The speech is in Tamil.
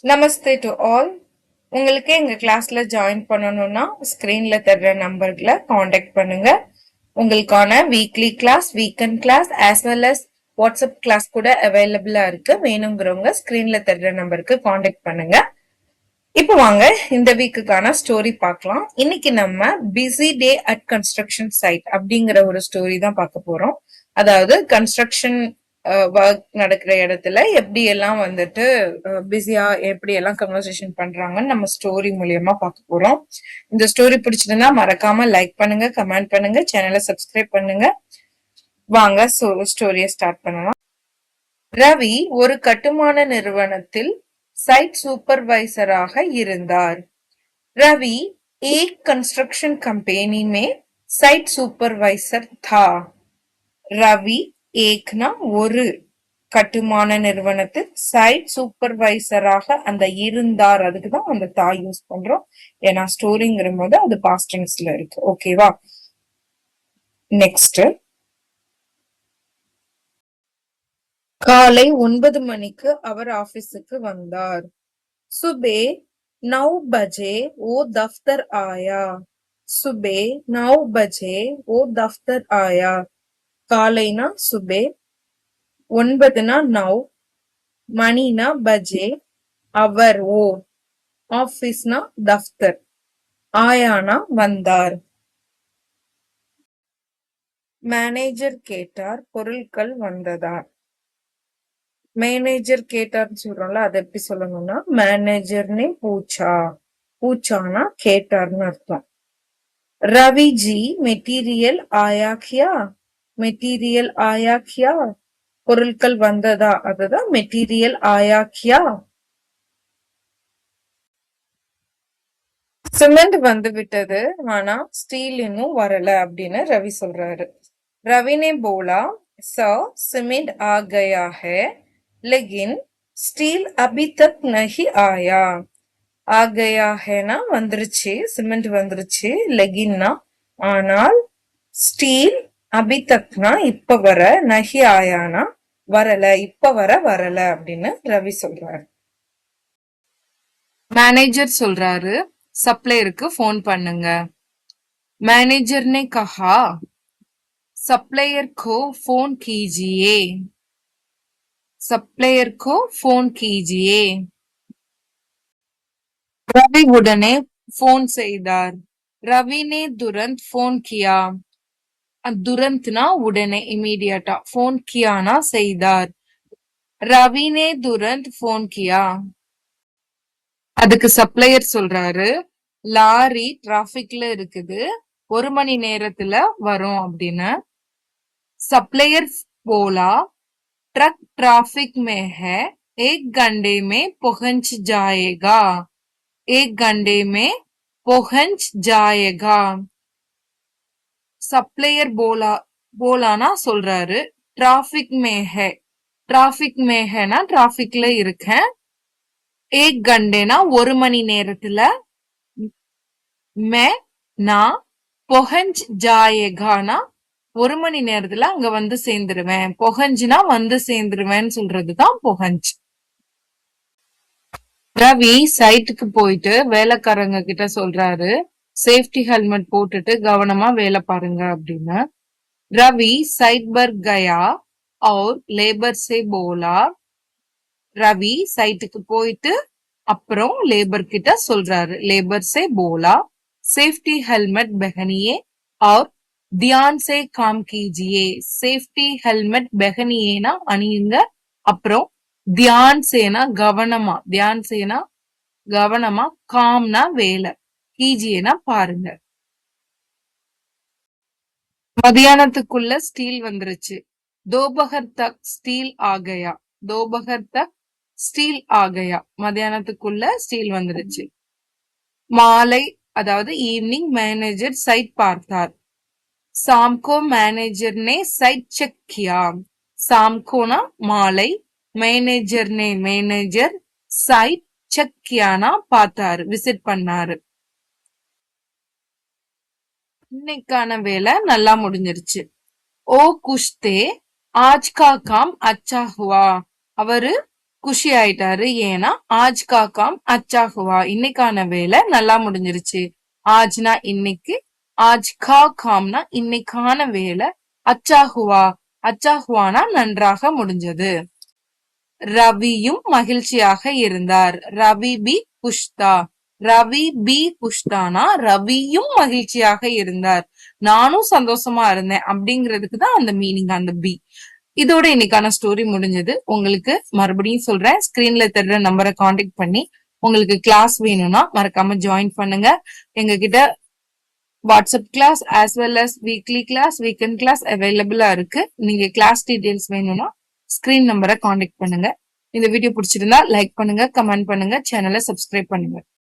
Namaste to all. உங்களுக்கு எங்க கிளாஸ்ல ஜாயின் பண்ணணும்னா ஸ்கிரீன்ல தர்ற நம்பர்ல காண்டாக்ட் பண்ணுங்க. உங்களுக்கான weekly class, weekend class as well as WhatsApp class கூட அவைலபிளா இருக்கு. வேணுங்கிறவங்க ஸ்கிரீன்ல தர்ற நம்பருக்கு காண்டாக்ட் பண்ணுங்க. இப்போ வாங்க இந்த வீக்குக்கான ஸ்டோரி பார்க்கலாம். இன்னைக்கு நம்ம busy day at construction site அப்படிங்கிற ஒரு ஸ்டோரி தான் பார்க்க போறோம். அதாவது கன்ஸ்ட்ரக்ஷன் ஒர்க் நடக்கிற இடத்துல எப்படி எல்லாம் வந்துட்டு பிஸியா எப்படி எல்லாம் கன்வர்சேஷன் பண்றாங்கன்னு நம்ம ஸ்டோரி மூலியமா பார்க்க போறோம். இந்த ஸ்டோரி பிடிச்சிருந்தா மறக்காம லைக் பண்ணுங்க, கமெண்ட் பண்ணுங்க, சேனலை சப்ஸ்கிரைப் பண்ணுங்க. வாங்க ஸ்டோரியை ஸ்டார்ட் பண்ணலாம். ரவி ஒரு கட்டுமான நிறுவனத்தில் சைட் சூப்பरवाइजराக இருந்தார். रवि एक कंस्ट्रक्शन कंपनी में साइट सुपरवाइजर था. रवि ஏக்னா ஒரு கட்டுமான நிறுவனத்தில் சைட் சூப்பர்வைசராக அந்த இருந்தார். அதுக்குதான் அந்த தா யூஸ் பண்றோம். ஏன்னா ஸ்டோரிங்கிற போது அது பாஸ்ட் டென்ஸ்ல இருக்கு. ஓகேவா? நெக்ஸ்ட், காலை 9 மணிக்கு அவர் ஆபீஸுக்கு வந்தார். சுபே 9 बजे वो दफ्तर आया. सुबह 9 बजे वो दफ्तर आया. காலைனா சுபே, 9னா 9, மணினா பஜே, அவர் ஓ, ஆபீஸ்னா தஃப்தர், ஆயானா வந்தார். மேனேஜர் கேட்டார், பொருட்கள் வந்ததா. மேனேஜர் கேட்டார்னு சொல்றோம்ல, அது எப்படி சொல்லணும்னா மேனேஜர்னே பூச்சா, பூச்சானா கேட்டார்னு அர்த்தம். ரவி ஜி மெட்டீரியல் ஆயா கியா, மெட்டீரியல் ஆயா கியா, பொருட்கள் வந்ததா, அதுதான் மெட்டீரியல் ஆயா கியா. சிமெண்ட் வந்து விட்டது, ஆனா ஸ்டீல் இன்னும் வரல அப்படின்னு ரவி சொல்றாரு. रवि ने बोला, सर सीमेंट आ गया है लेकिन स्टील अभी तक नहीं आया. आ गया है ना வந்துருச்சு, சிமெண்ட் வந்துருச்சு, லெகின்னா ஆனால், ஸ்டீல் அபி தக்னா இப்ப வர, நஹி ஆயானா வரல, இப்ப வரல அப்படின்னு ரவி சொல்றாரு. மேனேஜர் சொல்றாரு, சப்ளையருக்கு போன் பண்ணுங்க. मैनेजर ने कहा, सप्लायर को फोन कीजिए. सप्लायर को फोन कीजिए. रवि उடனே फोन செய்தார். रवि ने तुरंत फोन किया. तुरंतना उடனே इमीडिएटा, फोन कियाना செய்தார். रवि ने तुरंत फोन किया. அதுக்கு சப்ளையர் சொல்றாரு, லாரி டிராபிக்ல இருக்குது, 1 மணி நேரத்துல வரும் அப்படின்னு. सप्लायर बोला, ट्रक ट्रैफिक में है, 1 घंटे में पहुंच जाएगा. 1 घंटे में पहुंच जाएगा. सप्लायर போலானா சொல்றாரு, டிராபிக் மே ஹே, டிராபிக் மே ஹேனா டிராபிக்ல இருக்கேன், 1 घंटेனா 1 மணி நேரத்துல, மே நான், பஹஞ்ச் ஜாயேகானா 1 மணி நேரத்துல அங்க வந்து சேர்ந்துருவேன். பொகஞ்சுனா வந்து சேர்ந்துருவேன்னு சொல்றதுதான் பொகஞ்ச். ரவி சைட்டுக்கு போயிட்டு வேலைக்காரங்க கிட்ட சொல்றாரு, சேஃப்டி ஹெல்மெட் போட்டுட்டு கவனமா வேலை பாருங்க அப்படின்னு. ரவி சைட் पर गया और लेबर से बोला. ரவி சைட்டுக்கு போயிட்டு அப்புறம் லேபர் கிட்ட சொல்றாரு, लेबर से बोला, सेफ्टी हेलमेट पहनिए और ध्यान से काम कीजिए. சேஃப்டி ஹெல்மெட் பெஹனியேனா அணியுங்க, அப்புறம் தியான் சேனா கவனமா, தியான் சேனா கவனமா, காம்னா வேலை, கீஜியேனா பாருங்க. மதியானத்துக்குள்ள ஸ்டீல் வந்துருச்சு. தோபகர் தக் ஸ்டீல் ஆகயா. தோபகர் தக் ஸ்டீல் ஆகயா, மதியானத்துக்குள்ள ஸ்டீல் வந்துருச்சு. மாலை, அதாவது ஈவினிங், மேனேஜர் சைட் பார்த்தார். சாம்கோ மேனேஜர் நே சைட் செக் கியா. சாம்கோனா மாலை, மேனேஜர் நே மேனேஜர், சைட் செக் கியானா பார்த்தாரு, விசிட் பண்ணாரு. இன்னைக்கான வேலை நல்லா முடிஞ்சிருச்சு. ஓ குஷ்தே, ஆஜ் கா காம் அச்சா ஹுவா. அவரு குஷி ஆயிட்டாரு. ஏன்னா ஆஜ் கா காம் அச்சா ஹுவா, இன்னைக்கான வேலை நல்லா முடிஞ்சிருச்சு. ஆஜ்னா இன்னைக்கு, ஆஜ் கா காம்னா இன்னைக்கான வேலை, அச்சா ஹுவா, அச்சா ஹுவானா நன்றாக முடிஞ்சது. ரவியும் மகிழ்ச்சியாக இருந்தார். ரவி பி குஷ்தா, ரவி பி குஷ்தானா ரவியும் மகிழ்ச்சியாக இருந்தார், நானும் சந்தோஷமா இருந்தேன் அப்படிங்கிறதுக்கு தான் அந்த மீனிங், அந்த பி. இதோட இன்னைக்கான ஸ்டோரி முடிஞ்சது. உங்களுக்கு மறுபடியும் சொல்றேன், ஸ்கிரீன்ல தெரிற நம்பரை காண்டாக்ட் பண்ணி உங்களுக்கு கிளாஸ் வேணும்னா மறக்காம ஜாயின் பண்ணுங்க. எங்க கிட்ட WhatsApp class as well as weekly class, weekend class அவைலபிளா இருக்கு. நீங்க கிளாஸ் டீடைல்ஸ் வேணும்னா ஸ்கிரீன் நம்பரை காண்டாக்ட் பண்ணுங்க. இந்த வீடியோ பிடிச்சிருந்தா லைக் பண்ணுங்க, கமெண்ட் பண்ணுங்க, சேனலை சப்ஸ்கிரைப் பண்ணுங்க.